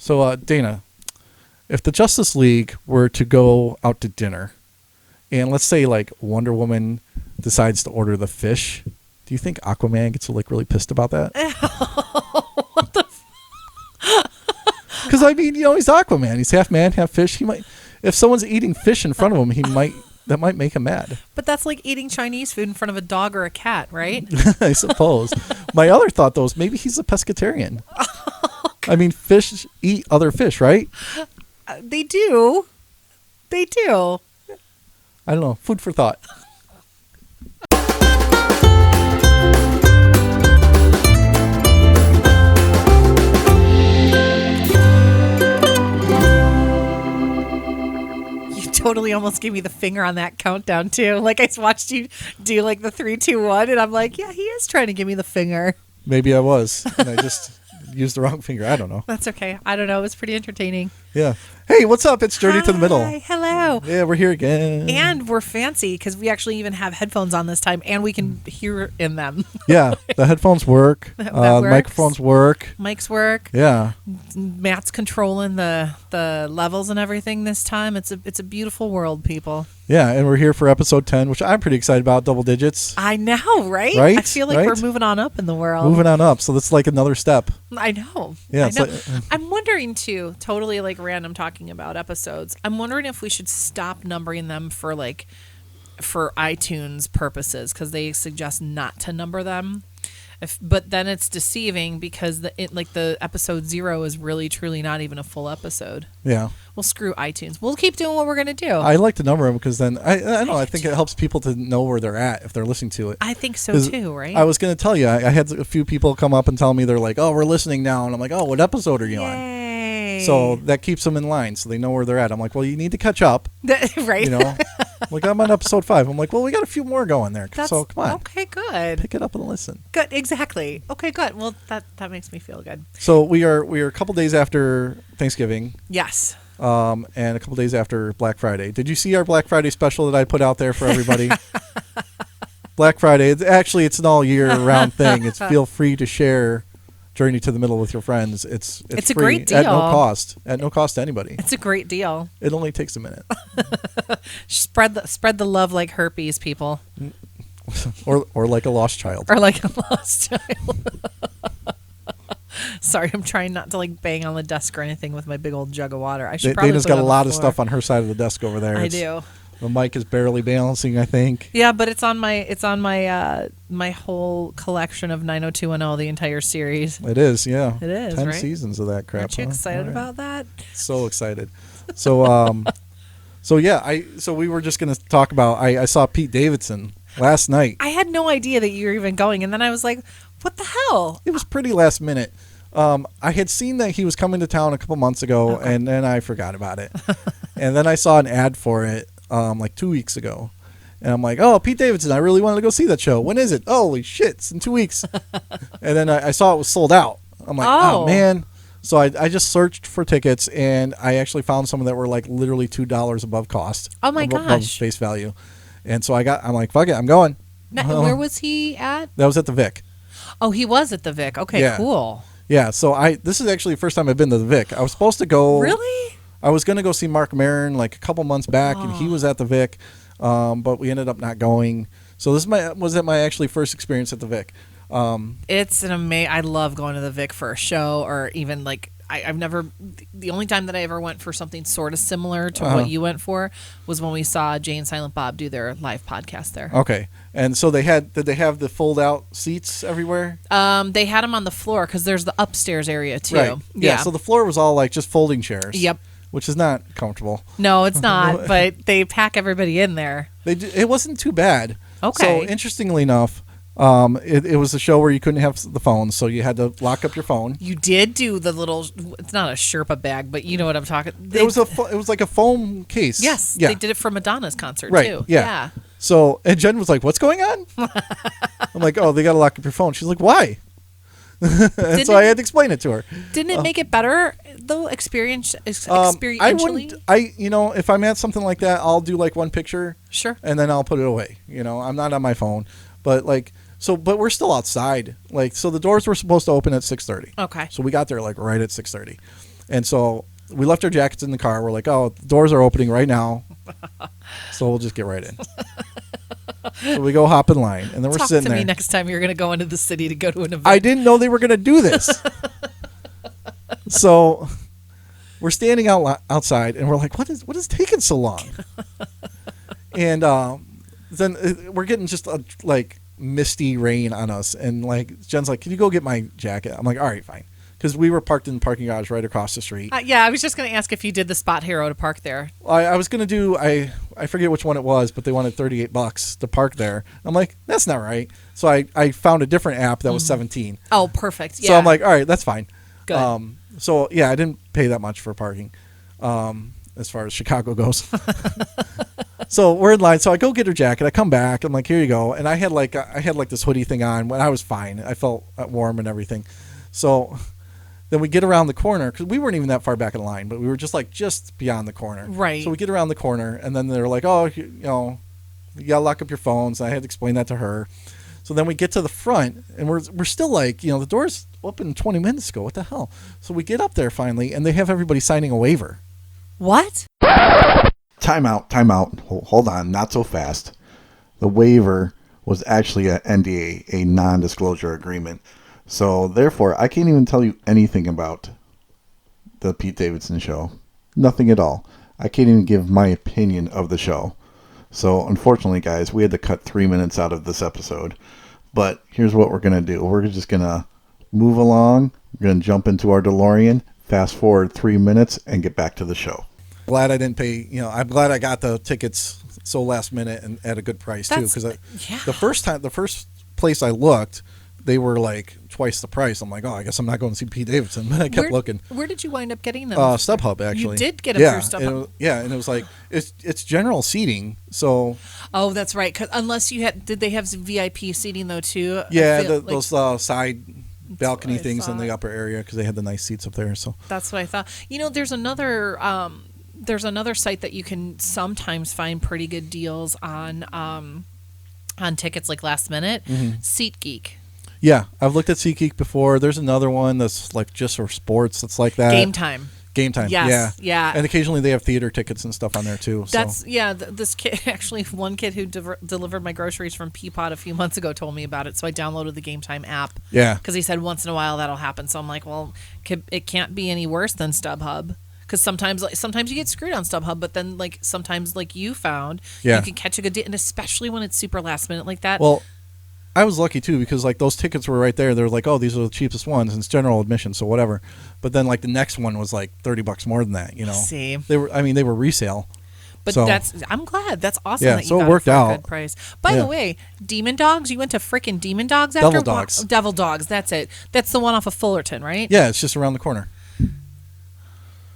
So, Dana, if the Justice League were to go out to dinner, and let's say like Wonder Woman decides to order the fish, do you think Aquaman gets like really pissed about that? What the? Because I mean, he's Aquaman. He's half man, half fish. He might, if someone's eating fish in front of him, that might make him mad. But that's like eating Chinese food in front of a dog or a cat, right? I suppose. My other thought though is maybe he's a pescatarian. I mean, fish eat other fish, right? They do. They do. I don't know. Food for thought. You totally almost gave me the finger on that countdown too. Like I watched you do like the 3, 2, 1, and I'm like, yeah, he is trying to give me the finger. Maybe I was, and I just used the wrong finger. I don't know. That's okay. I don't know. It was pretty entertaining. Yeah. Hey, what's up? It's Journey to the Middle. Hi, hello. Yeah, we're here again. And we're fancy because we actually even have headphones on this time, and we can hear in them. Yeah, the headphones work. That The works. microphones work. Mics work. Yeah. Matt's controlling the levels and everything this time. It's a beautiful world, people. Yeah, and we're here for episode 10, which I'm pretty excited about, double digits. I know, right? Right? I feel like we're moving on up in the world. Moving on up, so that's like another step. I know. Yeah, I it's know. like- I'm wondering too, totally like random talking about episodes. I'm wondering if we should stop numbering them for iTunes purposes because they suggest not to number them. But then it's deceiving because the episode 0 is really truly not even a full episode. Yeah. Well, screw iTunes. We'll keep doing what we're gonna do. I like to number them because then I think it helps people to know where they're at if they're listening to it. I think so too, right? I was going to tell you, I had a few people come up and tell me they're like, "Oh, we're listening now," and I'm like, "Oh, what episode are you on?" So that keeps them in line, so they know where they're at. I'm like, "Well, you need to catch up." Right. Like I'm on episode 5. I'm like, "Well, we got a few more going there, so come on, Okay, good. pick it up and listen." Good, exactly. Okay, good. Well, that makes me feel good. So we are a couple days after Thanksgiving. Yes. And a couple days after Black Friday. Did you see our Black Friday special that I put out there for everybody? Black Friday. It's an all year round thing. It's feel free to share Journey to the Middle with your friends. It's a free, great deal at no cost. At no cost to anybody. It's a great deal. It only takes a minute. Spread the love like herpes, people. or like a lost child. Or like a lost child. Sorry, I'm trying not to like bang on the desk or anything with my big old jug of water. I should probably Dana's put got it a on lot the of floor. stuff on her side of the desk over there. I do. The mic is barely balancing, I think. Yeah, but it's on my my whole collection of 90210, the entire series. It is, yeah. It is, 10 right? seasons of that crap. Aren't you huh? excited All right. about that? So excited. So so we were just gonna talk about I saw Pete Davidson last night. I had no idea that you were even going, and then I was like, "What the hell?" It was pretty last minute. I had seen that he was coming to town a couple months ago, and then I forgot about it. And then I saw an ad for it like 2 weeks ago. And I'm like, "Oh, Pete Davidson, I really wanted to go see that show. When is it?" "Holy shit, it's in 2 weeks." And then I saw it was sold out. I'm like, "Oh, man." So I just searched for tickets, and I actually found some that were like literally $2 above cost. Oh, my above gosh. face value. And so I'm like, "Fuck it, I'm going." Now, where was he at? That was at the Vic. Oh, he was at the Vic. Okay, Yeah. cool. Yeah, so this is actually the first time I've been to the Vic. I was supposed to go. Really? I was going to go see Mark Maron like a couple months back, and he was at the Vic, but we ended up not going. So this was my actually first experience at the Vic. It's an amazing. I love going to the Vic for a show, or even like I've never. The only time that I ever went for something sort of similar to what you went for was when we saw Jay and Silent Bob do their live podcast there. Okay, and so did they have the fold out seats everywhere? They had them on the floor because there's the upstairs area too. Right. Yeah. So the floor was all like just folding chairs. Yep. Which is not comfortable. No, it's not. But they pack everybody in there. It wasn't too bad. Okay. So interestingly enough, it was a show where you couldn't have the phone, so you had to lock up your phone. You did do the little. It's not a Sherpa bag, but you know what I'm talking. It was like a foam case. Yes. Yeah. They did it for Madonna's concert Right. too. Yeah. So and Jen was like, "What's going on?" I'm like, "Oh, they got to lock up your phone." She's like, "Why?" And so I had to explain it to her. Didn't it make it better though? Experientially. If I'm at something like that, I'll do like one picture. Sure. And then I'll put it away. I'm not on my phone, but but we're still outside. So the doors were supposed to open at 6:30. Okay. So we got there like right at 6:30, And so we left our jackets in the car. We're like, oh, the doors are opening right now. So we'll just get right in. So we go hop in line, and then we're sitting there. Talk to me next time you're going to go into the city to go to an event. I didn't know they were going to do this. So we're standing outside, and we're like, what is taking so long? And then we're getting just like misty rain on us, and like Jen's like, can you go get my jacket? I'm like, all right, fine. Because we were parked in the parking garage right across the street. Yeah, I was just going to ask if you did the spot hero to park there. I was going to do, I forget which one it was, but they wanted $38 to park there. I'm like, that's not right. So I found a different app that was $17. Oh, perfect. Yeah. So I'm like, all right, that's fine. Good. So yeah, I didn't pay that much for parking as far as Chicago goes. So we're in line. So I go get her jacket. I come back. I'm like, here you go. And I had like this hoodie thing on when I was fine. I felt warm and everything. So then we get around the corner, because we weren't even that far back in line, but we were just beyond the corner. Right. So we get around the corner, and then they're like, oh, you got to lock up your phones. And I had to explain that to her. So then we get to the front, and we're still like, the door's open 20 minutes ago. What the hell? So we get up there finally, and they have everybody signing a waiver. What? Time out. Hold on, not so fast. The waiver was actually an NDA, a non-disclosure agreement. So, therefore, I can't even tell you anything about the Pete Davidson show. Nothing at all. I can't even give my opinion of the show. So, unfortunately, guys, we had to cut 3 minutes out of this episode. But here's what we're going to do. We're just going to move along. We're going to jump into our DeLorean, fast forward 3 minutes, and get back to the show. Glad I didn't pay, I'm glad I got the tickets so last minute and at a good price, too. Because the first place I looked, they were like twice the price. I'm like, oh, I guess I'm not going to see Pete Davidson. But I kept looking. Where did you wind up getting them? StubHub, actually. You did get them through StubHub. And it was like, it's general seating. So. Oh, that's right. 'Cause unless did they have VIP seating though too? Yeah, those side balcony things in the upper area, because they had the nice seats up there. So. That's what I thought. There's another site that you can sometimes find pretty good deals on tickets like last minute. Mm-hmm. SeatGeek. Yeah, I've looked at SeatGeek before. There's another one that's like just for sports. That's like that. Game Time. Yes, yeah. And occasionally they have theater tickets and stuff on there too. This kid, actually, one kid who delivered my groceries from Peapod a few months ago told me about it. So I downloaded the Game Time app. Yeah. Because he said once in a while that'll happen. So I'm like, well, it can't be any worse than StubHub. Because sometimes you get screwed on StubHub, but then sometimes you found, you can catch a good deal, and especially when it's super last minute like that. Well, I was lucky too, because those tickets were right there. They're like, oh, these are the cheapest ones, and it's general admission, so whatever. But then the next one was like $30 more than that. See, they were resale. But I'm glad. That's awesome. Yeah, that you so got it worked for out. A good price. By the way, Demon Dogs. You went to frickin' Demon Dogs after Devil Dogs. Devil Dogs. That's it. That's the one off of Fullerton, right? Yeah, it's just around the corner.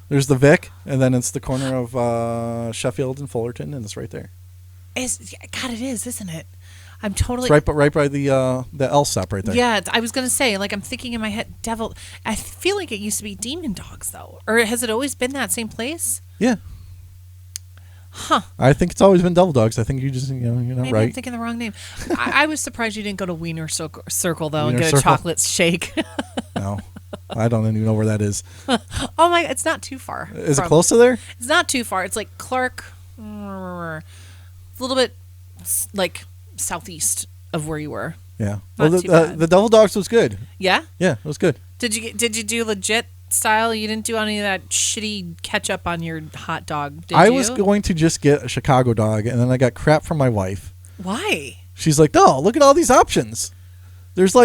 There's the Vic, and then it's the corner of Sheffield and Fullerton, and it's right there. God, it is, isn't it? I'm totally... It's right by the L stop right there. Yeah, I was going to say, I'm thinking in my head, Devil... I feel like it used to be Demon Dogs, though. Or has it always been that same place? Yeah. Huh. I think it's always been Devil Dogs. I think you just, you're not Maybe right. I'm thinking the wrong name. I was surprised you didn't go to Wiener Circle, though, and Wiener get Circle? a chocolate shake. No. I don't even know where that is. Oh, my... It's not too far. Is it close to there? It's not too far. It's like Clark... a little bit, southeast of where you were. Yeah. Not Well, too bad. the Devil Dogs was good. Yeah? Yeah, it was good. Did you do legit style? You didn't do any of that shitty ketchup on your hot dog, did you? I was going to just get a Chicago dog, and then I got crap from my wife. Why? She's like, no, look at all these options. There's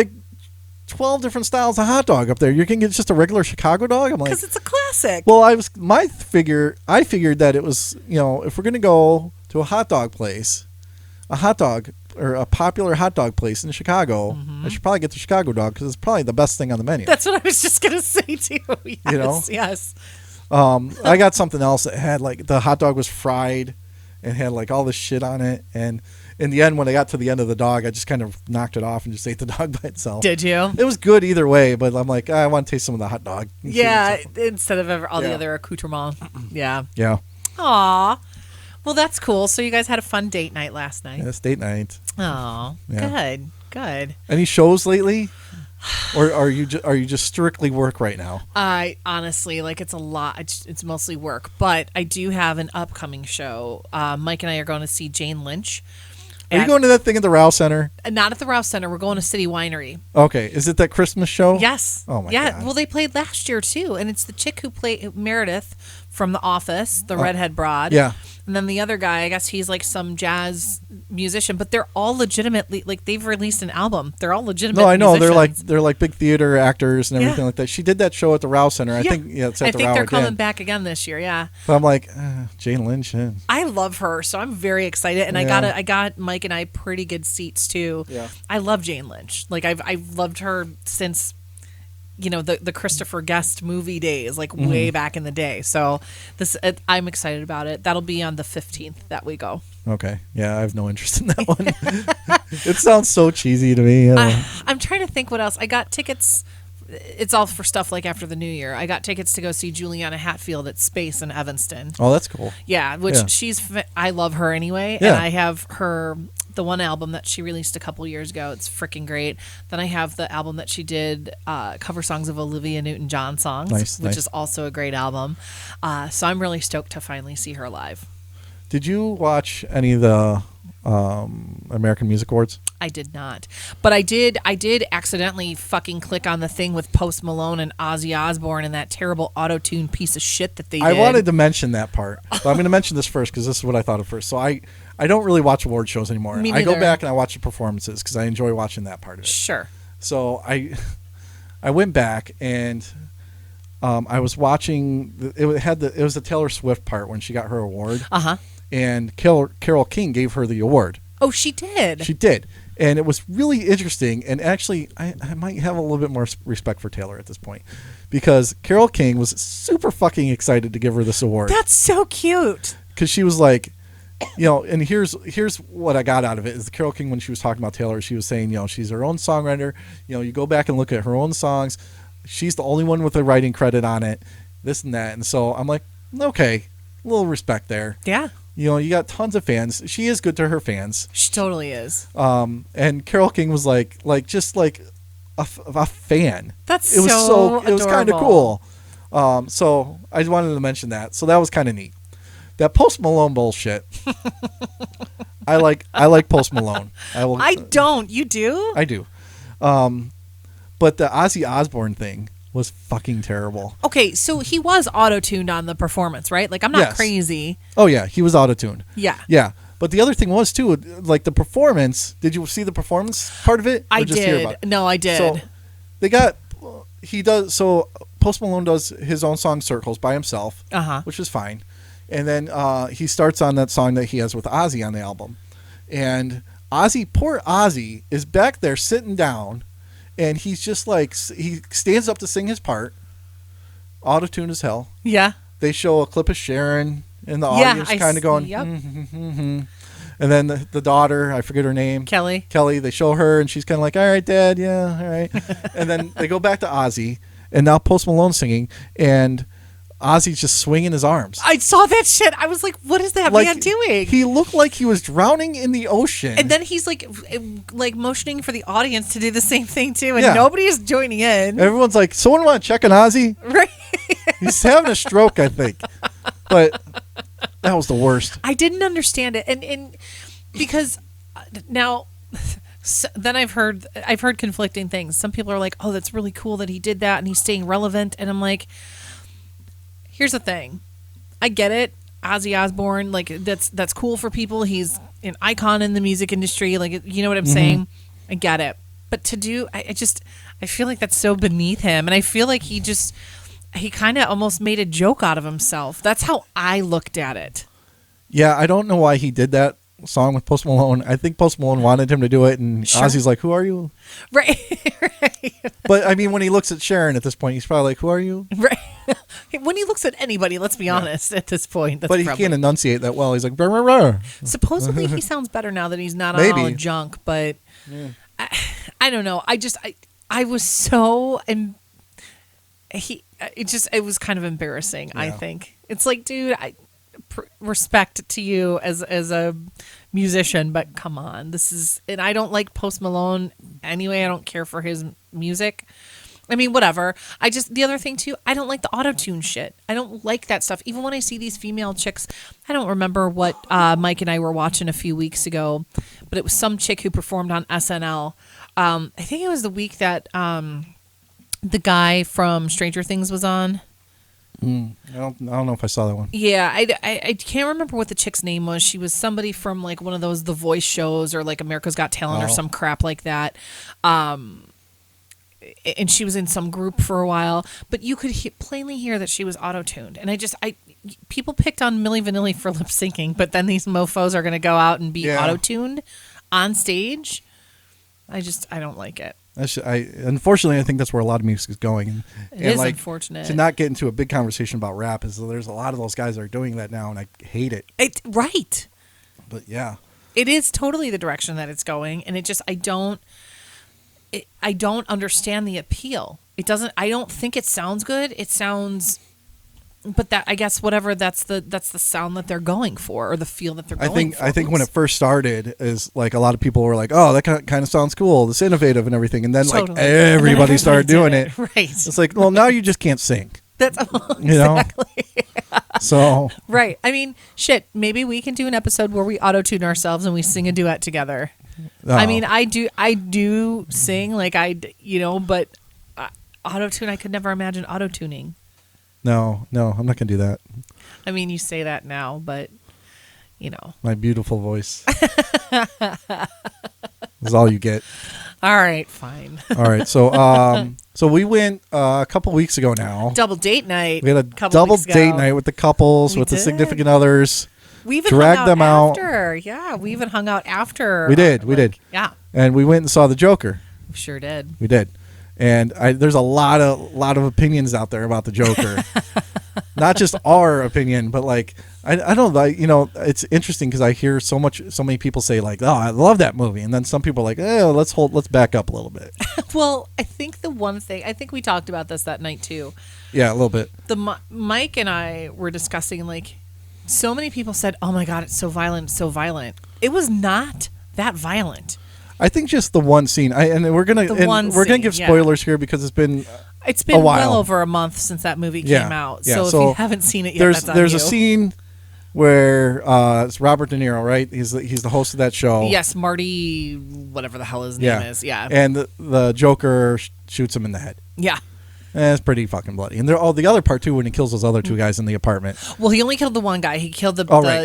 12 different styles of hot dog up there. You can get just a regular Chicago dog? I'm like... Because it's a classic. Well, I figured that it was, if we're going to go to a hot dog place, a popular hot dog place in Chicago, I should probably get the Chicago dog, because it's probably the best thing on the menu. That's what I was just going to say, too. Yes, yes. I got something else that had, the hot dog was fried and had, all this shit on it. And in the end, when I got to the end of the dog, I just kind of knocked it off and just ate the dog by itself. Did you? It was good either way, but I'm like, I want to taste some of the hot dog. Yeah, instead of all the other accoutrements. Yeah. Yeah. Aw. Well, that's cool. So you guys had a fun date night last night. Yeah, it's date night. Oh, Yeah. good. Any shows lately? or are you just strictly work right now? I honestly, like, it's a lot. It's mostly work, but I do have an upcoming show. Mike and I are going to see Jane Lynch. Are you going to that thing at the Rouse Center? Not at the Rouse Center. We're going to City Winery. Okay. Is it that Christmas show? Yes. Oh, my God. God. Well, they played last year, too. And it's the chick who played Meredith from The Office, the redhead broad. Yeah. And then the other guy, I guess he's like some jazz musician, but they're all legitimately, like, they've released an album. They're all legitimate No, I know. musicians. They're like big theater actors and everything like that. She did that show at the Rouse Center. I think it's at the Rouse. they're coming back again this year, yeah. But I'm like, Jane Lynch. I love her, so I'm very excited. And I got Mike and I pretty good seats too. Yeah. I love Jane Lynch. Like I've loved her since the Christopher Guest movie days, like way back in the day. So I'm excited about it. That'll be on the 15th that we go. Okay. Yeah, I have no interest in that one. It sounds so cheesy to me. I'm trying to think what else. I got tickets. It's all for stuff like after the new year. I got tickets to go see Juliana Hatfield at Space in Evanston. Oh, that's cool. Yeah, which I love her anyway. Yeah. And I have the one album that she released a couple years ago. It's freaking great. Then I have the album that she did, cover songs of Olivia Newton-John songs, which is also a great album. So I'm really stoked to finally see her live. Did you watch any of the American Music Awards? I did not, but I did accidentally fucking click on the thing with Post Malone and Ozzy Osbourne and that terrible auto-tune piece of shit that they did. I wanted to mention that part, but I'm going to mention this first because this is what I thought of first. So I don't really watch award shows anymore. Me I go neither. back and I watch the performances because I enjoy watching that part of it. Sure. So I went back and I was watching. It was the Taylor Swift part when she got her award. And Carole King gave her the award. Oh, she did. She did. And it was really interesting. And actually, I might have a little bit more respect for Taylor at this point. Because Carole King was super fucking excited to give her this award. That's so cute. Because she was like, and here's what I got out of it. Is Carole King, when she was talking about Taylor, she was saying, she's her own songwriter. You go back and look at her own songs. She's the only one with a writing credit on it. This and that. And so I'm like, okay, a little respect there. Yeah. You got tons of fans. She is good to her fans. She totally is. And Carole King was like just like a fan. It was kind of cool. So I just wanted to mention that. So that was kind of neat. That Post Malone bullshit. I like Post Malone. I don't. You do? I do. But the Ozzy Osbourne thing was fucking terrible. Okay, so he was auto-tuned on the performance, right? Like, I'm not crazy. Oh, yeah. He was auto-tuned. Yeah. Yeah. But the other thing was, too, like the performance. Did you see the performance part of it? I did. No, I did. So so Post Malone does his own song Circles by himself, which is fine. And then he starts on that song that he has with Ozzy on the album. And poor Ozzy is back there sitting down. And he's just like, he stands up to sing his part. Auto-tune as hell. Yeah. They show a clip of Sharon in the audience kind of going, yep. And then the daughter, I forget her name. Kelly, they show her and she's kind of like, all right, Dad, yeah, all right. And then they go back to Ozzy and now Post Malone singing and Ozzy's just swinging his arms. I saw that shit. I was like, what is that man doing? He looked like he was drowning in the ocean. And then he's like motioning for the audience to do the same thing too. And nobody is joining in. Everyone's like, someone want to check on Ozzy? Right. He's having a stroke, I think. But that was the worst. I didn't understand it. And because now... So then I've heard conflicting things. Some people are like, oh, that's really cool that he did that and he's staying relevant. And I'm like... Here's the thing. I get it. Ozzy Osbourne, like that's cool for people. He's an icon in the music industry. Like, you know what I'm saying? I get it. But I feel like that's so beneath him. And I feel like he kind of almost made a joke out of himself. That's how I looked at it. Yeah, I don't know why he did that song with Post Malone. I think Post Malone wanted him to do it, and Ozzy's like, who are you? Right. Right. But, I mean, when he looks at Sharon at this point, he's probably like, who are you? Right. When he looks at anybody, let's be honest, at this point. But he can't enunciate that well. He's like, rah, rah, rah. Supposedly he sounds better now that he's not on all the junk, but I don't know. I was so... it was kind of embarrassing, I think. It's like, dude, respect to you as a musician, but come on, and I don't like Post Malone anyway. I don't care for his music. I mean, whatever. The other thing too, I don't like the auto-tune shit. I don't like that stuff. Even when I see these female chicks, I don't remember what Mike and I were watching a few weeks ago, but it was some chick who performed on SNL. I think it was the week that the guy from Stranger Things was on. I don't know if I saw that one. Yeah, I can't remember what the chick's name was. She was somebody from like one of those The Voice shows or like America's Got Talent or some crap like that. And she was in some group for a while, but you could plainly hear that she was auto-tuned. And people picked on Milli Vanilli for lip syncing, but then these mofos are going to go out and be auto-tuned on stage. I don't like it. Unfortunately, I think that's where a lot of music is going. It is unfortunate. To not get into a big conversation about rap is there's a lot of those guys that are doing that now, and I hate it. Right. But yeah. It is totally the direction that it's going, and I don't understand the appeal. I don't think it sounds good. It sounds, but that, I guess, whatever, that's the sound that they're going for, or the feel that they're going for. I think when it first started is like a lot of people were like, oh, that kind of sounds cool. It's innovative and everything. And then totally. like everybody started doing it. Right. It's like, well, now you just can't sing. That's exactly. So. Right. I mean, shit, maybe we can do an episode where we auto-tune ourselves and we sing a duet together. Oh. I mean, I do sing like but auto-tune, I could never imagine auto-tuning. No, I'm not going to do that. I mean, you say that now, but my beautiful voice is all you get. All right, fine. All right. So we went a couple weeks ago now. Double date night. We had a double date night with the couples, with the significant others. We even dragged hung them out out. after. Yeah, we even hung out after. We did. Yeah. And we went and saw the Joker. We sure did. We did. And there's a lot of opinions out there about the Joker. Not just our opinion, but like I don't like, it's interesting because I hear so many people say like, oh, I love that movie, and then some people are like, let's back up a little bit. Well, I think the one thing, I think we talked about this that night too. Yeah, a little bit. Mike and I were discussing, like, so many people said, oh my God, it's so violent, so violent. It was not that violent. I think just the one scene, we're gonna give spoilers here because it's been a while. Well over a month since that movie came out. Yeah. So if you haven't seen it yet, that's on you. There's a scene where it's Robert De Niro, right? He's the host of that show. Yes, Marty, whatever the hell his name is. Yeah. And the Joker shoots him in the head. Yeah. And it's pretty fucking bloody. And the other part too, when he kills those other two guys in the apartment. Well, he only killed the one guy. He killed the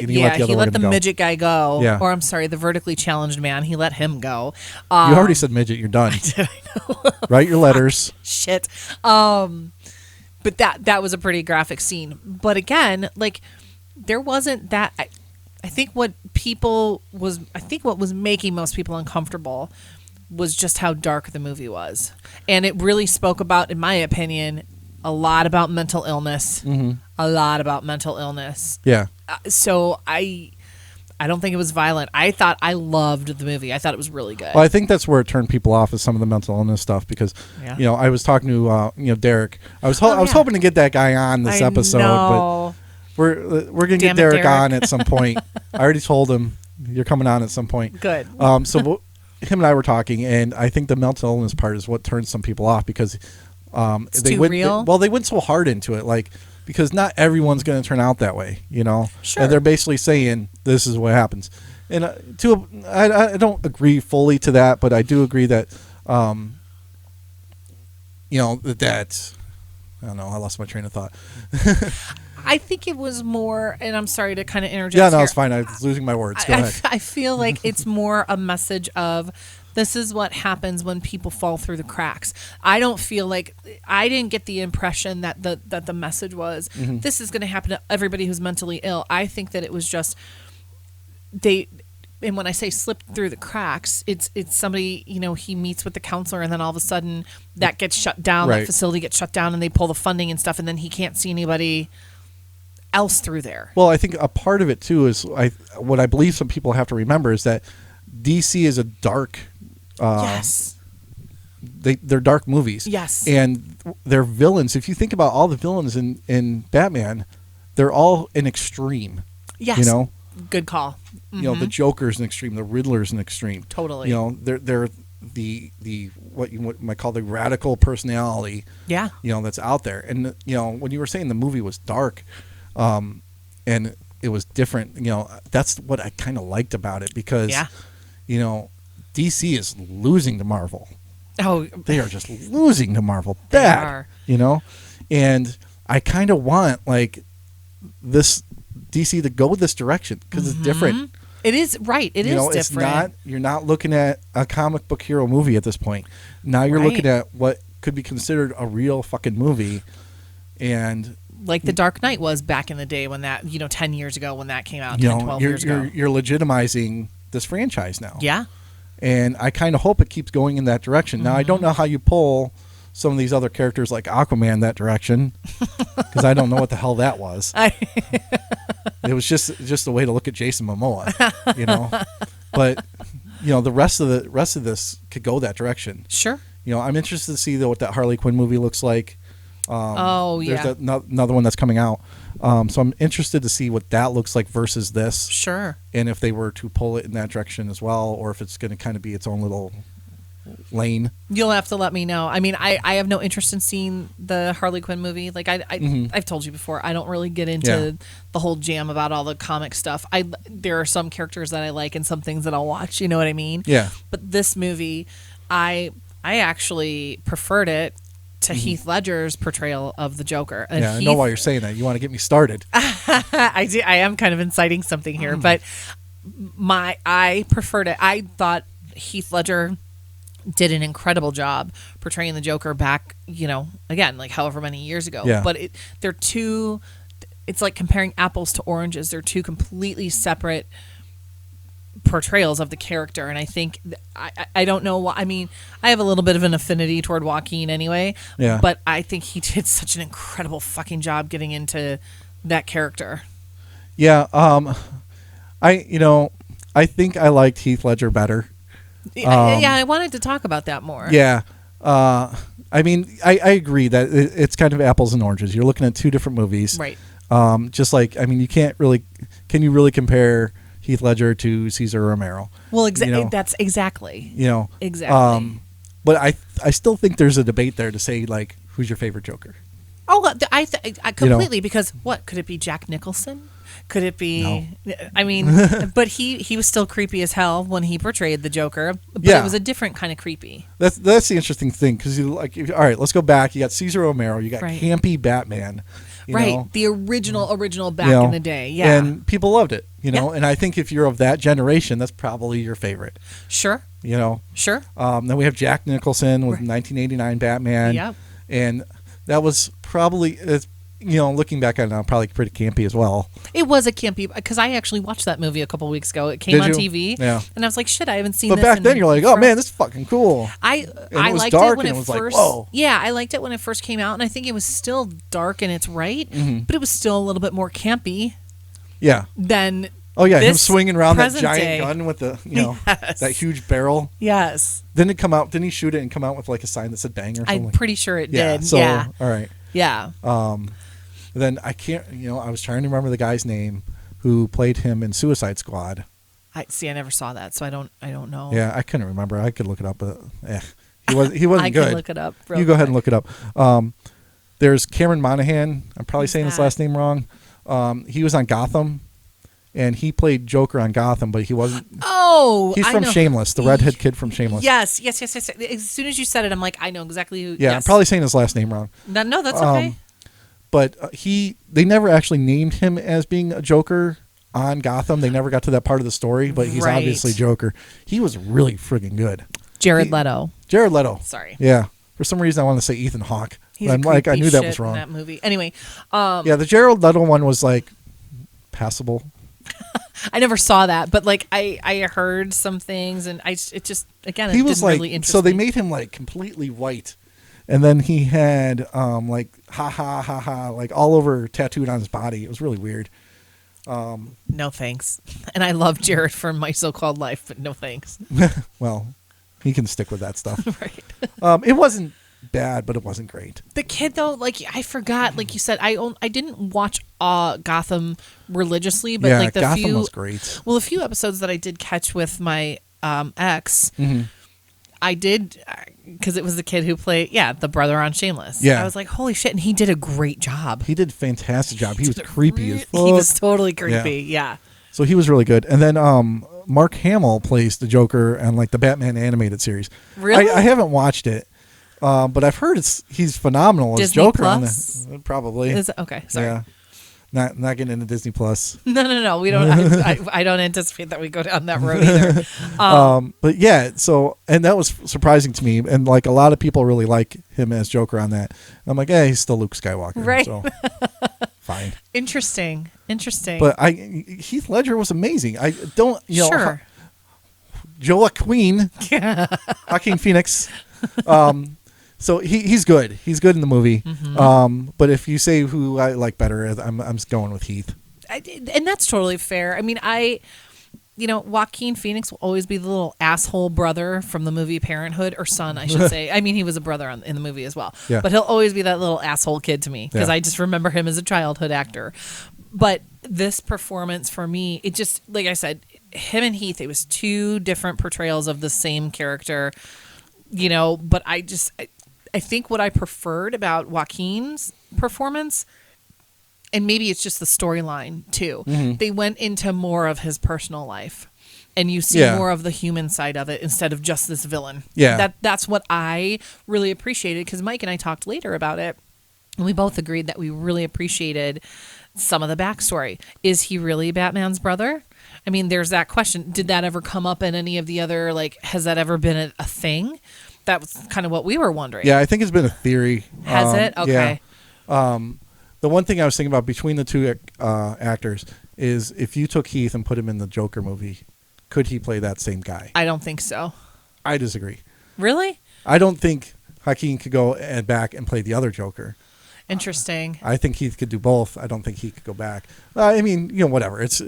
he let the midget guy go. Yeah. Or I'm sorry, the vertically challenged man. He let him go. You already said midget. You're done. I know. Write your letters. Shit. But that was a pretty graphic scene. But again, like, there wasn't that. I think what was making most people uncomfortable was just how dark the movie was. And it really spoke about, in my opinion, a lot about mental illness. Mm-hmm. A lot about mental illness. Yeah. So I don't think it was violent. I loved the movie. I thought it was really good. Well, I think that's where it turned people off, is some of the mental illness stuff, because I was talking to Derek. I was hoping to get that guy on this episode, but we're gonna get Derek on at some point. I already told him you're coming on at some point. Good. So him and I were talking, and I think the mental illness part is what turns some people off, because they went so hard into it, like, because not everyone's going to turn out that way, Sure. And they're basically saying this is what happens, and I don't agree fully to that, but I do agree that that I don't know, I lost my train of thought. I think it was more, and I'm sorry to kind of interject. Yeah, no, it's fine. I was losing my words. Go ahead. I feel like it's more a message of, this is what happens when people fall through the cracks. I don't feel like, I didn't get the impression that the message was, this is going to happen to everybody who's mentally ill. I think that it was just, and when I say slipped through the cracks, it's somebody, he meets with the counselor, and then all of a sudden that gets shut down, right. That facility gets shut down, and they pull the funding and stuff, and then he can't see anybody else through there. Well, I think a part of it too is what I believe some people have to remember is that DC is a dark. Yes. They're dark movies. Yes. And they're villains. If you think about all the villains in Batman, They're all an extreme. Yes. You know? Good call. You know, the Joker's an extreme, the Riddler's an extreme. Totally. You know, they're the what you might call the radical personality. Yeah. You know, that's out there. And you know, when you were saying the movie was dark, and it was different, you know, that's what I kind of liked about it because you know, DC is losing to Marvel. Oh, they are just losing to Marvel bad. They are. You know? And I kind of want like this DC to go this direction because it's different. It is right. It is different. It's not. You're not looking at a comic book hero movie at this point. Now you're looking at what could be considered a real fucking movie, and like The Dark Knight was back in the day when that 10 years ago when that came out. 12 years ago. You're legitimizing this franchise now. Yeah. And I kind of hope it keeps going in that direction. Now I don't know how you pull some of these other characters like Aquaman that direction because I don't know what the hell that was. It was just a way to look at Jason Momoa, you know. But you know, the rest of this could go that direction. Sure. You know, I'm interested to see what that Harley Quinn movie looks like. There's another one that's coming out. So I'm interested to see what that looks like versus this. Sure. And if they were to pull it in that direction as well, or if it's going to kind of be its own little lane. You'll have to let me know. I mean, I have no interest in seeing the Harley Quinn movie. Like I've told you before, I don't really get into the whole jam about all the comic stuff. There are some characters that I like and some things that I'll watch. You know what I mean? Yeah. But this movie, I actually preferred it to Heath Ledger's portrayal of the Joker. And I know why you're saying that. You want to get me started. I am kind of inciting something here, but I preferred it. I thought Heath Ledger did an incredible job portraying the Joker back, again, like however many years ago. Yeah. But it's like comparing apples to oranges. They're two completely separate portrayals of the character, and I think I don't know why. I mean, I have a little bit of an affinity toward Joaquin anyway, but I think he did such an incredible fucking job getting into that character. Yeah, I think I liked Heath Ledger better. I wanted to talk about that more. Yeah. I mean, I agree that it's kind of apples and oranges. You're looking at two different movies. Right. Just like, I mean, can you really compare Heath Ledger to Cesar Romero? Well, that's exactly. Exactly. But I still think there's a debate there to say, like, who's your favorite Joker? Oh, I completely, because what? Could it be Jack Nicholson? Could it be? No. I mean, but he was still creepy as hell when he portrayed the Joker. But it was a different kind of creepy. That's the interesting thing, because all right, let's go back. You got Cesar Romero. You got campy Batman. You know? The original back in the day. Yeah, and people loved it. And I think if you're of that generation, that's probably your favorite. Sure. Sure. Then we have Jack Nicholson with 1989 Batman. Yep. And that was probably, looking back on it now, probably pretty campy as well. It was a campy, because I actually watched that movie a couple weeks ago. It came on TV, and I was like, shit, I haven't seen this. But back then, you're like, oh man, this is fucking cool. I liked it when it first. Yeah, I liked it when it first came out, and I think it was still dark in its right, but it was still a little bit more campy. Yeah. Than. Oh yeah, him swinging around that giant day. gun with the that huge barrel. Yes. Didn't it come out? Didn't he shoot it and come out with like a sign that said "bang" or something? I'm pretty sure it did. So, yeah. All right. Yeah. Then I can't. I was trying to remember the guy's name who played him in Suicide Squad. I never saw that, so I don't know. Yeah, I couldn't remember. I could look it up, but he wasn't I good. can look it up. You go ahead and look it up. There's Cameron Monaghan. I'm probably saying his last name wrong. He was on Gotham. And he played Joker on Gotham, but he wasn't. Oh, he's from Shameless, the redhead kid from Shameless. Yes. As soon as you said it, I'm like, I know exactly who. Yeah, I'm probably saying his last name wrong. No, that's okay. But they never actually named him as being a Joker on Gotham. They never got to that part of the story, but he's obviously Joker. He was really friggin' good. Jared Leto. Sorry. Yeah. For some reason, I wanted to say Ethan Hawke. He's I'm like, I knew that was wrong. In that movie. Anyway. The Jared Leto one was like passable. I never saw that, but like I heard some things, and it just again he was like really interest so they me. made him like completely white, and then he had like ha ha ha ha like all over tattooed on his body. It was really weird. No thanks, and I love Jared from My So-Called Life, but no thanks. Well, he can stick with that stuff. Right. It wasn't bad, but it wasn't great. The kid though, like I forgot, like you said, I didn't watch Gotham religiously, but like the Gotham few was great. Well, a few episodes that I did catch with my ex, I did because it was the kid who played the brother on Shameless. Yeah, I was like, holy shit, and he did a great job. He did a fantastic job. He was creepy as fuck. He was totally creepy. Yeah. So he was really good. And then Mark Hamill plays the Joker on like the Batman animated series. Really? I haven't watched it, but I've heard he's phenomenal as Disney Joker. Plus? Probably. Okay, sorry. Yeah. Not getting into Disney Plus. No. We don't. I don't anticipate that we go down that road either. But yeah, and that was surprising to me, and like a lot of people really like him as Joker on that. I'm like, he's still Luke Skywalker, right? So fine. Interesting. But Heath Ledger was amazing. I don't, sure. Joaquin, Joaquin Phoenix. So he's good. He's good in the movie. But if you say who I like better, I'm going with Heath. And that's totally fair. I mean, Joaquin Phoenix will always be the little asshole brother from the movie Parenthood, or son, I should say. I mean, he was a brother in the movie as well. Yeah. But he'll always be that little asshole kid to me because I just remember him as a childhood actor. But this performance for me, it just, like I said, him and Heath, it was two different portrayals of the same character, but I think what I preferred about Joaquin's performance, and maybe it's just the storyline too, they went into more of his personal life, and you see more of the human side of it instead of just this villain. Yeah. That's what I really appreciated, because Mike and I talked later about it, and we both agreed that we really appreciated some of the backstory. Is he really Batman's brother? I mean, there's that question. Did that ever come up in any of the other, has that ever been a thing? That was kind of what we were wondering. Yeah, I think it's been a theory. Has it? Okay. Yeah. The one thing I was thinking about between the two actors is if you took Heath and put him in the Joker movie, could he play that same guy? I don't think so. I disagree. Really? I don't think Joaquin could go back and play the other Joker. Interesting. I think Heath could do both. I don't think he could go back. I mean, whatever. It's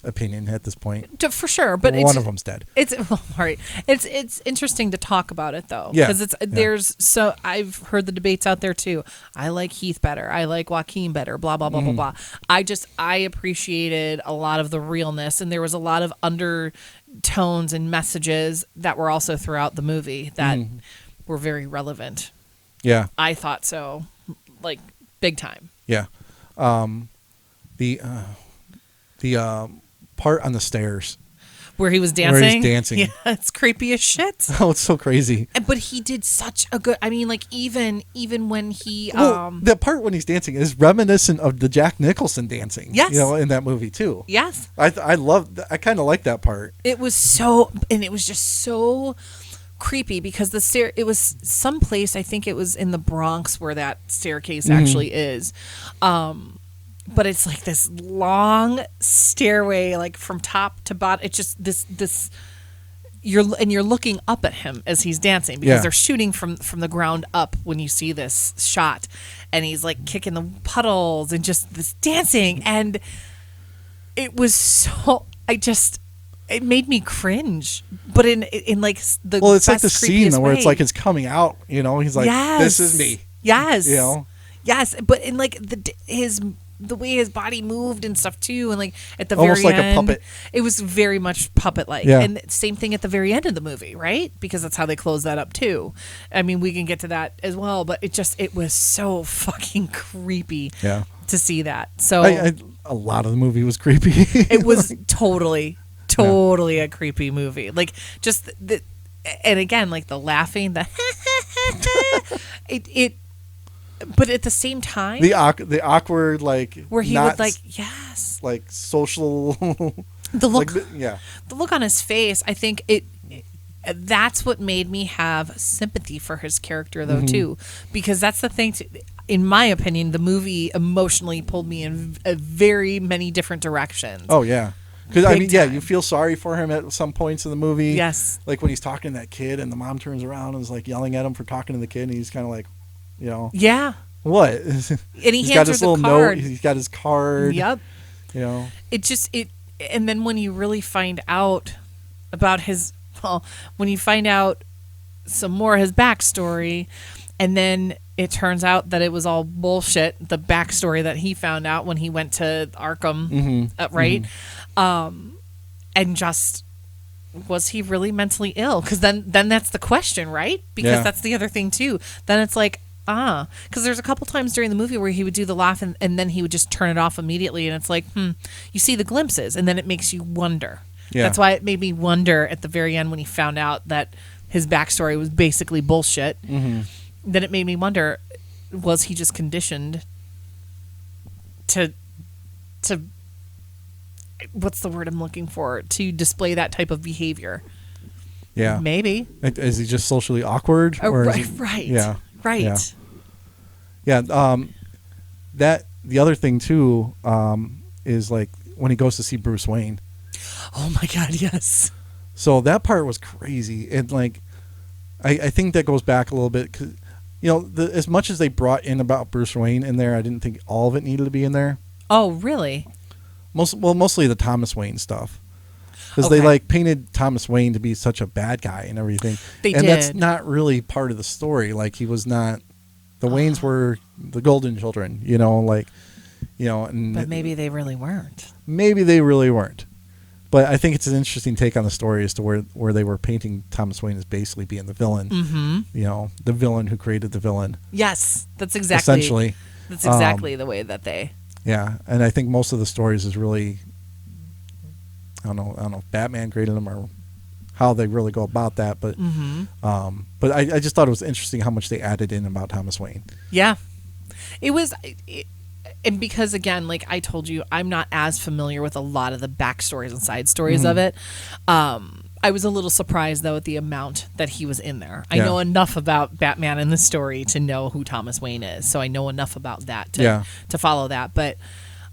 opinion at this point. For sure, but one of them's dead. All right. It's interesting to talk about it though, yeah. Because I've heard the debates out there too. I like Heath better. I like Joaquin better. Blah blah blah blah blah. I appreciated a lot of the realness, and there was a lot of undertones and messages that were also throughout the movie that were very relevant. Yeah, I thought so. Like big time. Yeah. The part on the stairs where he was dancing. Where he's dancing. Yeah, it's creepy as shit. Oh, it's so crazy. But he did such a good. I mean, like even when he the part when he's dancing is reminiscent of the Jack Nicholson dancing. Yes. In that movie too. Yes. I kind of like that part. It was just so creepy because it was someplace, I think it was in the Bronx where that staircase actually is, but it's like this long stairway, like from top to bottom. It's just this you're looking up at him as he's dancing because they're shooting from the ground up when you see this shot, and he's like kicking the puddles and just this dancing, and it was so it made me cringe, but in like the it's best, like the scene way. Where it's like it's coming out. He's like, "This is me." Yes. Yes, but in like the way his body moved and stuff too, and like at the almost very like end, a puppet. It was very much puppet like. Yeah. And same thing at the very end of the movie, right? Because that's how they close that up too. I mean, we can get to that as well, but it was so fucking creepy. Yeah. To see that, so a lot of the movie was creepy. It was totally a creepy movie. Like just and again, like the laughing, but at the same time, the awkward, like where he would like like social the look, the look on his face. I think that's what made me have sympathy for his character though too, because that's the thing. In my opinion, the movie emotionally pulled me in very many different directions. Oh yeah. Because you feel sorry for him at some points in the movie. Yes. Like when he's talking to that kid and the mom turns around and is like yelling at him for talking to the kid, and he's kind of like, Yeah. What? And he's got his little note. He's got his card. Yep. And then when you really find out about when you find out some more of his backstory, And then it turns out that it was all bullshit. The backstory that he found out when he went to Arkham, right? And just, was he really mentally ill? Because then that's the question, right? Because that's the other thing too. Then it's like, because there's a couple times during the movie where he would do the laugh and then he would just turn it off immediately, and it's like, you see the glimpses, and then it makes you wonder. Yeah. That's why it made me wonder at the very end when he found out that his backstory was basically bullshit. Then it made me wonder, was he just conditioned to what's the word I'm looking for, to display that type of behavior? Yeah, maybe. Is he just socially awkward? Or right, is he, right. Yeah, right. Yeah. That the other thing too is like when he goes to see Bruce Wayne. Oh my God, yes. So that part was crazy, and like, I think that goes back a little bit, 'cause, you know, as much as they brought in about Bruce Wayne in there, I didn't think all of it needed to be in there. Oh, really? Mostly the Thomas Wayne stuff, because they like painted Thomas Wayne to be such a bad guy and everything. That's not really part of the story. Like, he was not. The Waynes were the Golden Children, you know, like, you know. And but maybe they really weren't. Maybe they really weren't. But I think it's an interesting take on the story as to where they were painting Thomas Wayne as basically being the villain. You know, the villain who created the villain. Yes, that's exactly. Essentially. That's exactly the way that they. Yeah, and I think most of the stories is really, I don't know if Batman created them or how they really go about that, but but I just thought it was interesting how much they added in about Thomas Wayne. Yeah, it was. And because, again, like I told you, I'm not as familiar with a lot of the backstories and side stories of it. I was a little surprised, though, at the amount that he was in there. I know enough about Batman in the story to know who Thomas Wayne is. So I know enough about that to follow that. But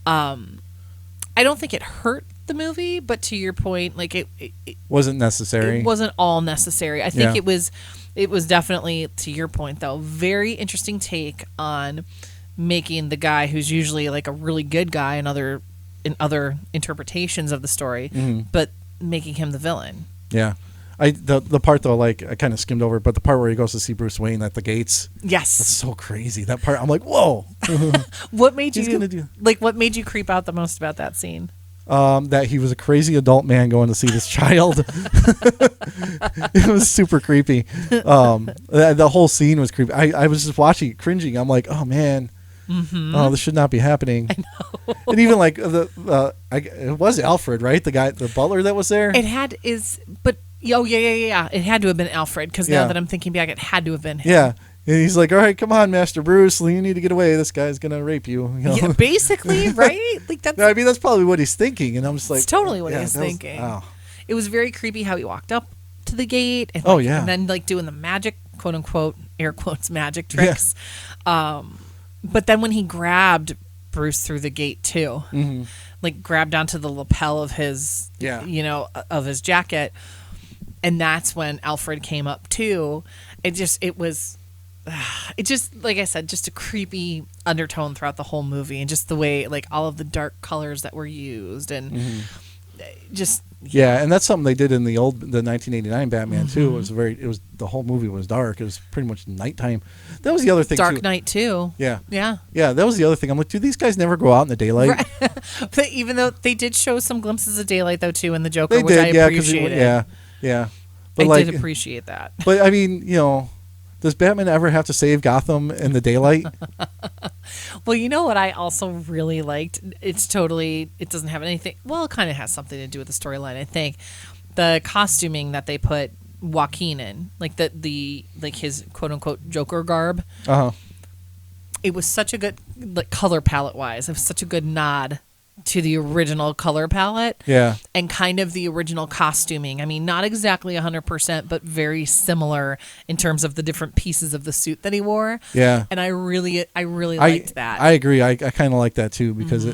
I don't think it hurt the movie. But to your point, like it wasn't necessary. It wasn't all necessary. I think it was definitely, to your point, though, very interesting take on making the guy who's usually like a really good guy in other interpretations of the story, but making him the villain. Yeah. The part though, like I kind of skimmed over, but the part where he goes to see Bruce Wayne at the gates. Yes. That's so crazy. That part, I'm like, whoa. What made you creep out the most about that scene? That he was a crazy adult man going to see this child. It was super creepy. The whole scene was creepy. I was just watching it, cringing. I'm like, oh man. Oh, this should not be happening. I know. And even like it was Alfred, right? The butler that was there. It had but yeah. It had to have been Alfred, because now that I'm thinking back, it had to have been him. Yeah. And he's like, all right, come on, Master Bruce, you need to get away. This guy's gonna rape you. You know? Yeah, basically, right? Like that's. I mean, that's probably what he's thinking, and I'm just like, it's totally what he's thinking. It was very creepy how he walked up to the gate, and and then like doing the magic, quote unquote, air quotes, magic tricks. Yeah. But then when he grabbed Bruce through the gate too, like grabbed onto the lapel of his, of his jacket, and that's when Alfred came up too. It was, like I said, just a creepy undertone throughout the whole movie, and just the way, like, all of the dark colors that were used, and just and that's something they did in the 1989 Batman too. It was the whole movie was dark. It was pretty much nighttime. That was the other thing. Dark Knight too. Yeah. That was the other thing. I'm like, do these guys never go out in the daylight? Right. But even though they did show some glimpses of daylight though too in the Joker, which I appreciated. Yeah. But I did appreciate that. But I mean, does Batman ever have to save Gotham in the daylight? Well, you know what I also really liked? It doesn't have anything. Well, it kind of has something to do with the storyline, I think. The costuming that they put Joaquin in, like like his quote unquote Joker garb. It was such a good, like, color palette wise. It was such a good nod to the original color palette. Yeah. And kind of the original costuming. I mean, not exactly 100%, but very similar in terms of the different pieces of the suit that he wore. Yeah. And I really liked that. I agree. I kind of like that too, because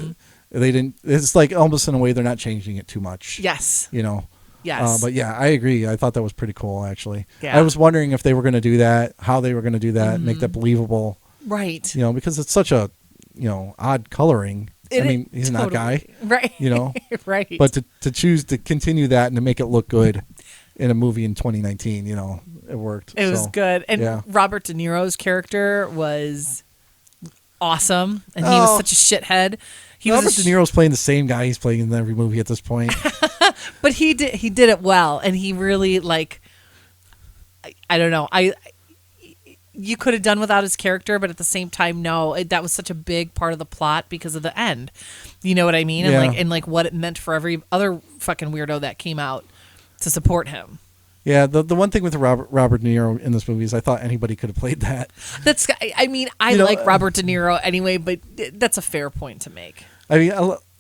it's like almost in a way they're not changing it too much. Yes. Yes. But yeah, I agree. I thought that was pretty cool, actually. Yeah. I was wondering if they were going to do that, how they were going to do that, make that believable. Right. Because it's such a, odd coloring. I mean, he's not a guy, right? Right. But to choose to continue that and to make it look good in a movie in 2019, it worked. It was good. And yeah. Robert De Niro's character was awesome, and he was such a shithead. Robert De Niro's playing the same guy he's playing in every movie at this point. But he did it well, and he really, like, I don't know. You could have done without his character, but at the same time, no, that was such a big part of the plot because of the end. You know what I mean? Yeah. And what it meant for every other fucking weirdo that came out to support him. Yeah, the one thing with Robert De Niro in this movie is I thought anybody could have played that. I like Robert De Niro anyway, but that's a fair point to make. I mean,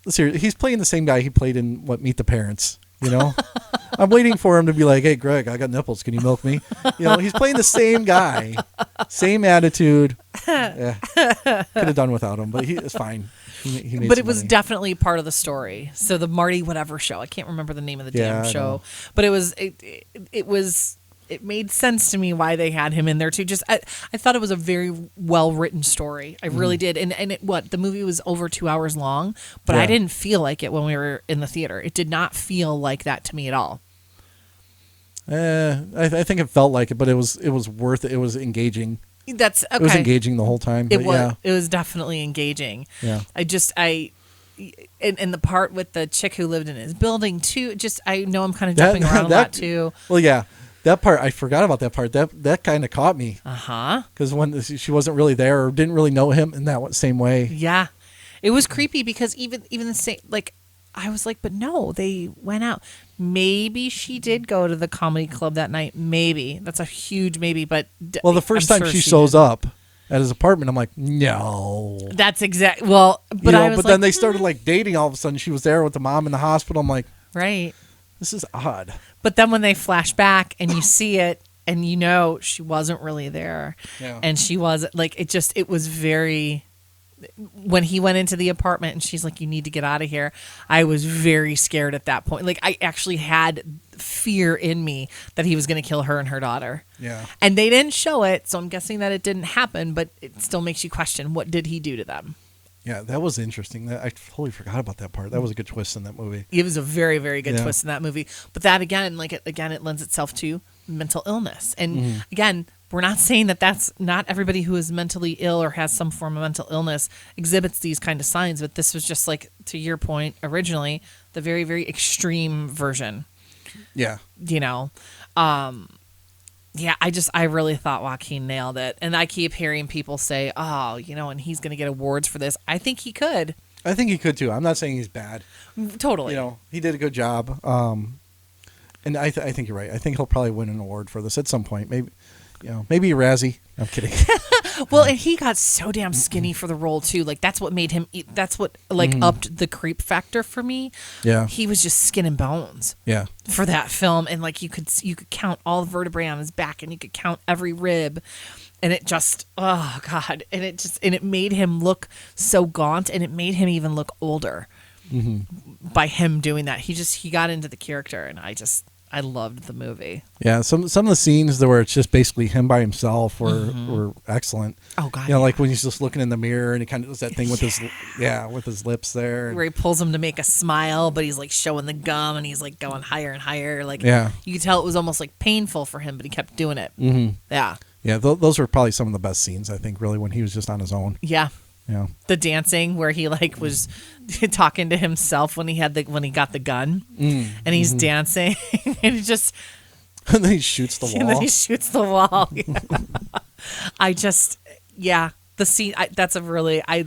seriously, he's playing the same guy he played in Meet the Parents. You know, I'm waiting for him to be like, "Hey, Greg, I got nipples. Can you milk me?" You know, he's playing the same guy, same attitude. Yeah. Could have done without him, but it's fine. He made but some it was money. definitely part of the story. So the Marty whatever show, I can't remember the name of the damn show, but it made sense to me why they had him in there too. Just I thought it was a very well written story. I really did. And the movie was over 2 hours long, but I didn't feel like it when we were in the theater. It did not feel like that to me at all. I think it felt like it, but it was worth it. It was engaging. That's okay. It was engaging the whole time. It was definitely engaging. Yeah. And the part with the chick who lived in his building too. Just I know I'm kind of jumping around a lot too. Well, yeah, that part I forgot about that part. That kind of caught me. Because when she wasn't really there or didn't really know him in that same way. Yeah, it was creepy because even the same like. I was like, but no, they went out. Maybe she did go to the comedy club that night. Maybe. That's a huge maybe. But well, the first time she shows up at his apartment, I'm like, no. That's exact. Well, but I was but then they started like dating all of a sudden. She was there with the mom in the hospital. I'm like, right. This is odd. But then when they flash back and you see it and you know she wasn't really there. Yeah. And she was like, it was very... When he went into the apartment and she's like, you need to get out of here, I was very scared at that point. Like, I actually had fear in me that he was going to kill her and her daughter. Yeah. And they didn't show it, so I'm guessing that it didn't happen, but it still makes you question, what did he do to them? Yeah, that was interesting. I totally forgot about that part. That was a good twist in that movie. It was a very, very good twist in that movie. But that, again, it lends itself to mental illness. And, again, we're not saying that that's not everybody who is mentally ill or has some form of mental illness exhibits these kind of signs. But this was just like, to your point originally, the very, very extreme version. Yeah. You know? Yeah, I really thought Joaquin nailed it. And I keep hearing people say, oh, and he's going to get awards for this. I think he could. I think he could too. I'm not saying he's bad. Totally. He did a good job. And I think you're right. I think he'll probably win an award for this at some point. Maybe a Razzie. I'm kidding. Well, and he got so damn skinny for the role too. Like that's what made him. That's what upped the creep factor for me. Yeah, he was just skin and bones. Yeah, for that film, and like you could count all the vertebrae on his back, and you could count every rib, and it just oh god, and it made him look so gaunt, and it made him even look older. By him doing that, he got into the character, and I loved the movie. Yeah, some of the scenes where it's just basically him by himself were excellent. Oh god, like when he's just looking in the mirror and he kind of does that thing with his lips there, where he pulls him to make a smile, but he's like showing the gum and he's like going higher and higher. Like you could tell it was almost like painful for him, but he kept doing it. Yeah, those were probably some of the best scenes I think. Really, when he was just on his own. Yeah. Yeah. The dancing where he was talking to himself when he got the gun and he's dancing and he just and then he shoots the wall. And then he shoots the wall. Yeah. The scene that's a really I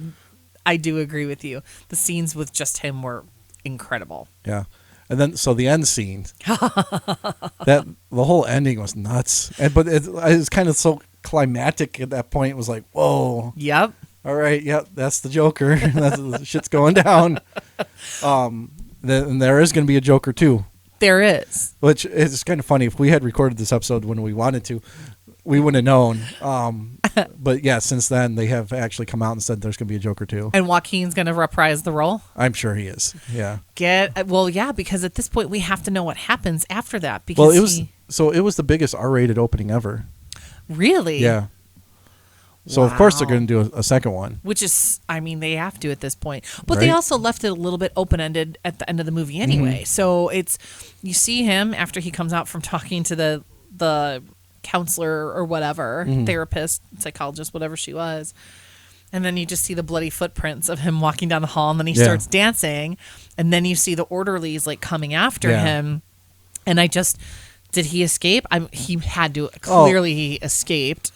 do agree with you. The scenes with just him were incredible. Yeah. And then so the end scene. The whole ending was nuts. But it was kind of so climactic at that point. It was like, whoa. Yep. All right, yep, that's the Joker. That's shit's going down. And there is going to be a Joker too. There is. Which is kind of funny. If we had recorded this episode when we wanted to, we wouldn't have known. But yeah, since then they have actually come out and said there's going to be a Joker too. And Joaquin's going to reprise the role. I'm sure he is. Yeah. Because at this point we have to know what happens after that. Because it was the biggest R-rated opening ever. Really? Yeah. So, of course, they're going to do a second one. Which is, they have to at this point. But they also left it a little bit open-ended at the end of the movie anyway. So, you see him after he comes out from talking to the counselor or whatever, therapist, psychologist, whatever she was. And then you just see the bloody footprints of him walking down the hall, and then he starts dancing, and then you see the orderlies like coming after him. And did he escape? He had to. Clearly, he escaped.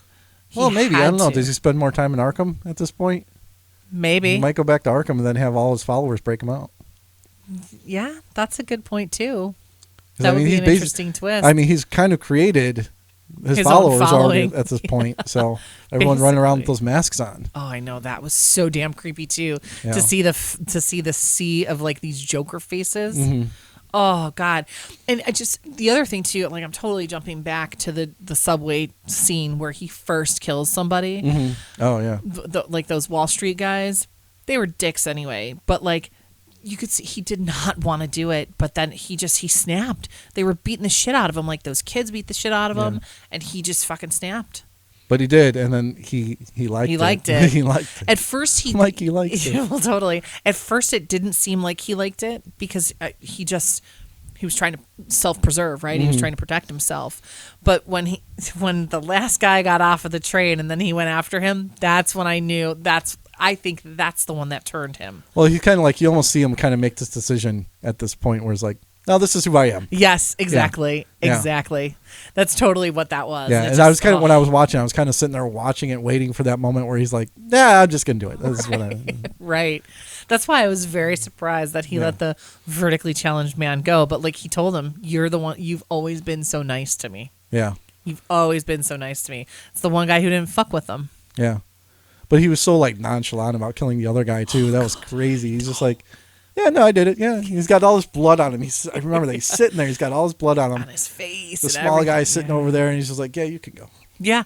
Well, maybe. I don't know. Does he spend more time in Arkham at this point? Maybe. He might go back to Arkham and then have all his followers break him out. Yeah, that's a good point, too. That would be an interesting twist. I mean, he's kind of created his followers already at this point. So everyone running around with those masks on. Oh, I know. That was so damn creepy, too. Yeah. To see the sea of like these Joker faces. Oh, God. And the other thing, too, like I'm totally jumping back to the subway scene where he first kills somebody. Oh, yeah. Like those Wall Street guys. They were dicks anyway. But like you could see he did not want to do it. But then he snapped. They were beating the shit out of him. Like those kids beat the shit out of him. And he just fucking snapped. But he did, and then he liked it. He liked it. He liked it. At first, he liked it. Well, totally. At first, it didn't seem like he liked it because he was trying to self-preserve, right? He was trying to protect himself. But when the last guy got off of the train and then he went after him, that's when I knew I think that's the one that turned him. Well, he's kind of like, you almost see him kind of make this decision at this point where it's like, no, this is who I am. Yes, exactly. Yeah. Exactly. That's totally what that was. Yeah, and I was kind of, when I was watching, I was kind of sitting there watching it, waiting for that moment where he's like, yeah, I'm just going to do it. This is what I... Right. That's why I was very surprised that he let the vertically challenged man go. But like he told him, you're the one, you've always been so nice to me. Yeah. You've always been so nice to me. It's the one guy who didn't fuck with him. Yeah. But he was so like nonchalant about killing the other guy too. That was crazy. He's just like, yeah, no, I did it. Yeah, he's got all this blood on him. I remember that he's sitting there. He's got all this blood on him. On his face. The small guy's sitting over there, and he's just like, yeah, you can go. Yeah.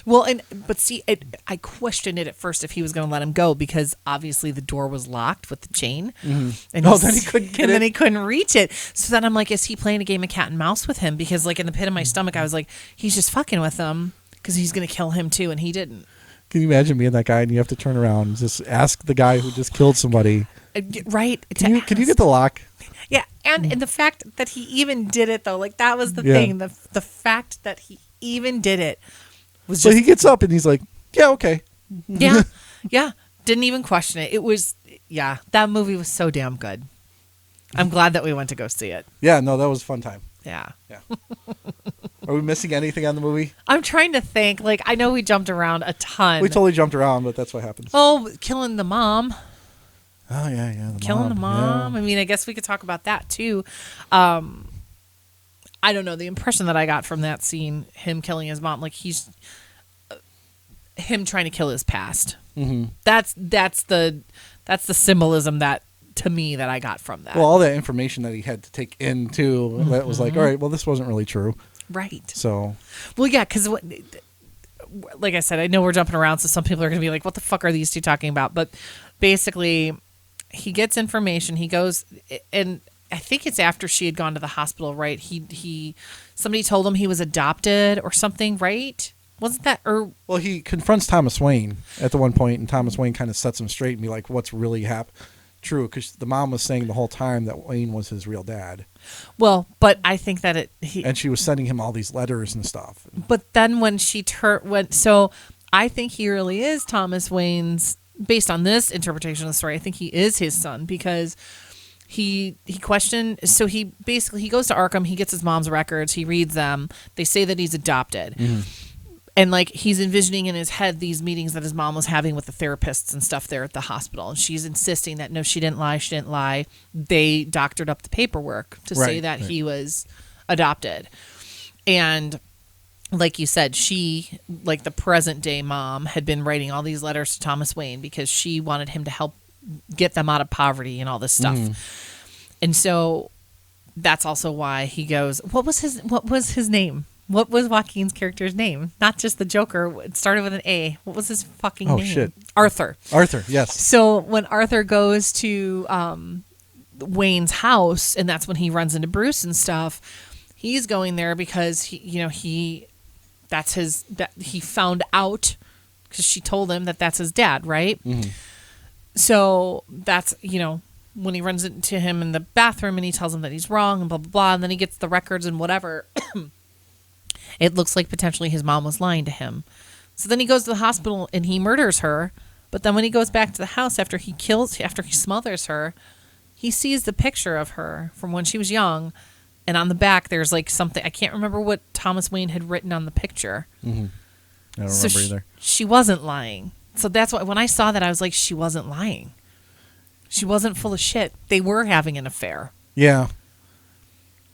Well, but see, I questioned it at first if he was going to let him go because obviously the door was locked with the chain. And then he couldn't get it. And then he couldn't reach it. So then I'm like, is he playing a game of cat and mouse with him? Because like in the pit of my stomach, I was like, he's just fucking with him because he's going to kill him too, and he didn't. Can you imagine being that guy and you have to turn around and just ask the guy who just killed somebody? Right. Can you get the lock? Yeah, and the fact that he even did it though, like that was the thing. The fact that he even did it was just... So he gets up and he's like, yeah, okay. Yeah. Yeah. Didn't even question it. It was, that movie was so damn good. I'm glad that we went to go see it. Yeah, no, that was a fun time. Yeah. Yeah. Are we missing anything on the movie? I'm trying to think. Like, I know we jumped around a ton. We totally jumped around, but that's what happens. Oh, killing the mom. Oh, yeah. Killing the mom. Yeah. I mean, I guess we could talk about that, too. I don't know. The impression that I got from that scene, him killing his mom, like he's... him trying to kill his past. Mm-hmm. That's the symbolism that, to me, that I got from that. Well, all that information that he had to take in, too, that was like, all right, well, this wasn't really true. Right. So. Well, yeah, because like I said, I know we're jumping around, so some people are going to be like, what the fuck are these two talking about? But basically, he gets information. He goes, and I think it's after she had gone to the hospital, right? Somebody told him he was adopted or something, right? Wasn't that, or? Well, he confronts Thomas Wayne at the one point, and Thomas Wayne kind of sets him straight and be like, what's really true? Because the mom was saying the whole time that Wayne was his real dad. Well, but I think that and she was sending him all these letters and stuff. But then when she so I think he really is Thomas Wayne's, based on this interpretation of the story, I think he is his son because he questioned, so he goes to Arkham, he gets his mom's records, he reads them, they say that he's adopted. Mm-hmm. And like he's envisioning in his head these meetings that his mom was having with the therapists and stuff there at the hospital. And she's insisting that no, she didn't lie. They doctored up the paperwork to say that he was adopted. And like you said, she, like the present day mom, had been writing all these letters to Thomas Wayne because she wanted him to help get them out of poverty and all this stuff. And so that's also why he goes, what was his name? What was Joaquin's character's name? Not just the Joker. It started with an A. What was his fucking name? Oh, shit. Arthur. Arthur, yes. So when Arthur goes to Wayne's house, and that's when he runs into Bruce and stuff, he's going there because he found out because she told him that that's his dad, right? Mm-hmm. So that's, when he runs into him in the bathroom and he tells him that he's wrong and blah, blah, blah, and then he gets the records and whatever. It looks like potentially his mom was lying to him. So then he goes to the hospital and he murders her. But then when he goes back to the house after he smothers her, he sees the picture of her from when she was young. And on the back, there's like something. I can't remember what Thomas Wayne had written on the picture. Mm-hmm. I don't remember either. She wasn't lying. So that's why when I saw that, I was like, she wasn't lying. She wasn't full of shit. They were having an affair. Yeah.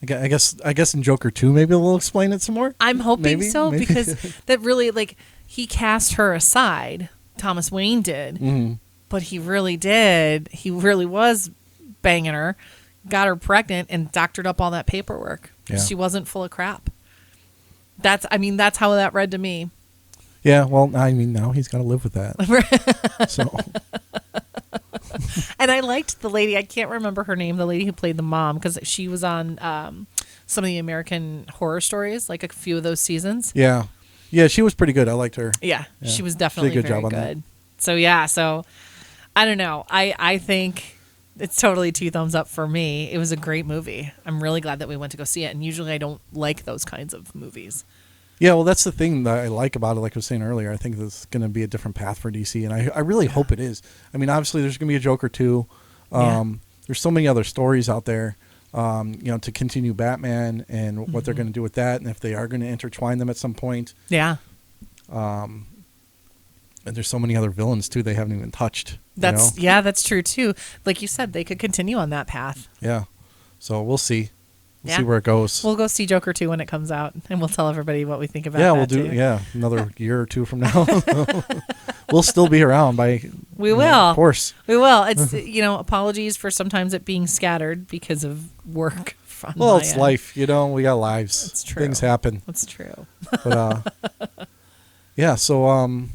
I guess in Joker 2, maybe we'll explain it some more. I'm hoping maybe. Because that really, like, he cast her aside. Thomas Wayne did. Mm-hmm. But he really did. He really was banging her, got her pregnant, and doctored up all that paperwork. Yeah. She wasn't full of crap. That's how that read to me. Yeah, well, I mean, now he's got to live with that. So. And I liked the lady, I can't remember her name, the lady who played the mom, because she was on some of the American Horror Stories, like a few of those seasons. Yeah. Yeah, she was pretty good. I liked her. Yeah. She was definitely she did a good very job on good. So I don't know. I think it's totally 2 thumbs up for me. It was a great movie. I'm really glad that we went to go see it. And usually I don't like those kinds of movies. Yeah, well, that's the thing that I like about it. Like I was saying earlier, I think this is going to be a different path for DC, and I really hope it is. I mean, obviously, there's going to be a Joker 2. There's so many other stories out there, to continue Batman and what they're going to do with that, and if they are going to intertwine them at some point. Yeah. And there's so many other villains, too, they haven't even touched. That's true, too. Like you said, they could continue on that path. Yeah. So we'll see. We'll see where it goes. We'll go see Joker 2 when it comes out, and we'll tell everybody what we think about it. Yeah, we'll do. Too. Yeah, another year or 2 from now. We'll still be around We will. Of course. We will. It's, apologies for sometimes it being scattered because of work. Well, it's life. We got lives. It's true. Things happen. That's true. But, yeah, so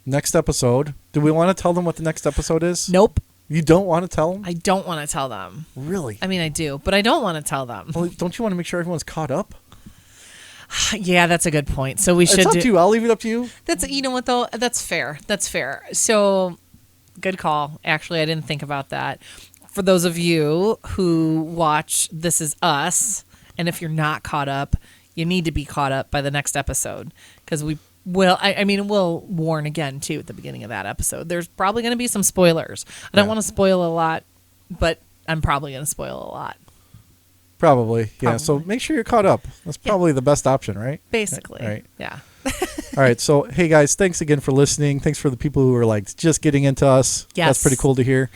next episode. Do we want to tell them what the next episode is? Nope. You don't want to tell them? I don't want to tell them. Really? I mean, I do, but I don't want to tell them. Well, don't you want to make sure everyone's caught up? Yeah, that's a good point. So we should. It's up to you. I'll leave it up to you. That's what though. That's fair. So, good call. Actually, I didn't think about that. For those of you who watch This Is Us, and if you're not caught up, you need to be caught up by the next episode because we. Well, we'll warn again, too, at the beginning of that episode. There's probably going to be some spoilers. I don't want to spoil a lot, but I'm probably going to spoil a lot. Probably. Yeah, so make sure you're caught up. That's probably the best option, right? Basically. Right. Yeah. All right, so, hey, guys, thanks again for listening. Thanks for the people who are, just getting into us. Yes. That's pretty cool to hear.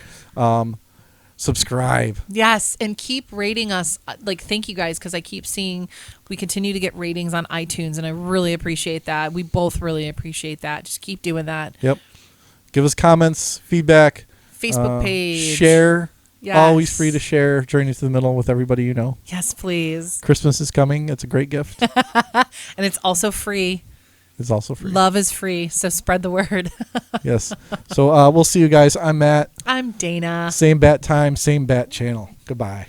Subscribe. Yes, and keep rating us. Thank you guys, because I keep seeing we continue to get ratings on iTunes, and I really appreciate that. We both really appreciate that. Just keep doing that. Yep. Give us comments, feedback. Facebook page. Share. Yes. Always free to share Journey to the Middle with everybody you know. Yes, please. Christmas is coming. It's a great gift. And it's also free. It's also free. Love is free, so spread the word. Yes. So we'll see you guys. I'm Matt. I'm Dana. Same bat time, same bat channel. Goodbye.